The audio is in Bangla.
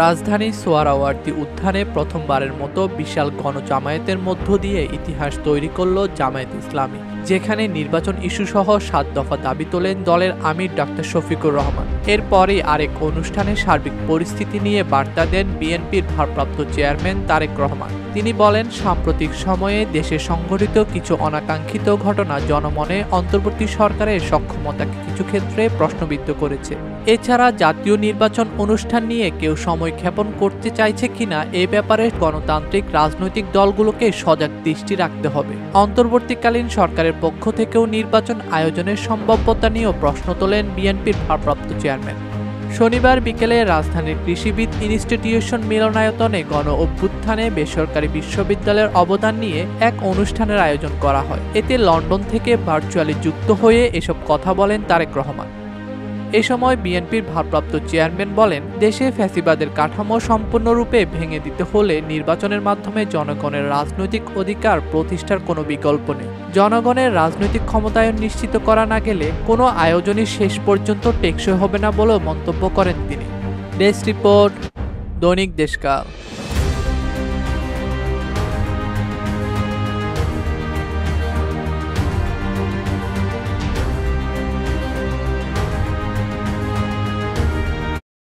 রাজধানী সোহরাওয়ার্দী উদ্যানে প্রথমবারের মতো বিশাল গণজামায়াতের মধ্য দিয়ে ইতিহাস তৈরি করল জামায়াত ইসলামী, যেখানে নির্বাচন ইস্যুসহ ৭ দফা দাবি তোলেন দলের আমির ডক্টর শফিকুর রহমান। এরপরই আরেক অনুষ্ঠানে সার্বিক পরিস্থিতি নিয়ে বার্তা দেন বিএনপির ভারপ্রাপ্ত চেয়ারম্যান তারেক রহমান। তিনি বলেন, সাম্প্রতিক সময়ে দেশে সংঘটিত কিছু অনাকাঙ্ক্ষিত ঘটনা জনমনে অন্তর্বর্তী সরকারের সক্ষমতাকে কিছু ক্ষেত্রে প্রশ্নবিদ্ধ করেছে। এছাড়া জাতীয় নির্বাচন অনুষ্ঠান নিয়ে কেউ সময়ক্ষেপণ করতে চাইছে কিনা এ ব্যাপারে গণতান্ত্রিক রাজনৈতিক দলগুলোকে সজাগ দৃষ্টি রাখতে হবে। অন্তর্বর্তীকালীন সরকারের পক্ষ থেকেও নির্বাচন আয়োজনের সম্ভাব্যতা নিয়েও প্রশ্ন তোলেন বিএনপির ভারপ্রাপ্ত চেয়ারম্যান। শনিবার বিকেলে রাজধানীর কৃষিবিদ ইনস্টিটিউশন মিলনায়তনে গণ অভ্যুত্থানে বেসরকারি বিশ্ববিদ্যালয়ের অবদান নিয়ে এক অনুষ্ঠানের আয়োজন করা হয়। এতে লন্ডন থেকে ভার্চুয়ালি যুক্ত হয়ে এসব কথা বলেন তারেক রহমান। এ সময় বিএনপির ভারপ্রাপ্ত চেয়ারম্যান বলেন, দেশে ফ্যাসিবাদের কাঠামো সম্পূর্ণরূপে ভেঙে দিতে হলে নির্বাচনের মাধ্যমে জনগণের রাজনৈতিক অধিকার প্রতিষ্ঠার কোনো বিকল্প নেই। জনগণের রাজনৈতিক ক্ষমতায়ন নিশ্চিত করা না গেলে কোনো আয়োজনই শেষ পর্যন্ত টেকসই হবে না বলেও মন্তব্য করেন তিনি। ডেস্ক রিপোর্ট, দৈনিক দেশকাল।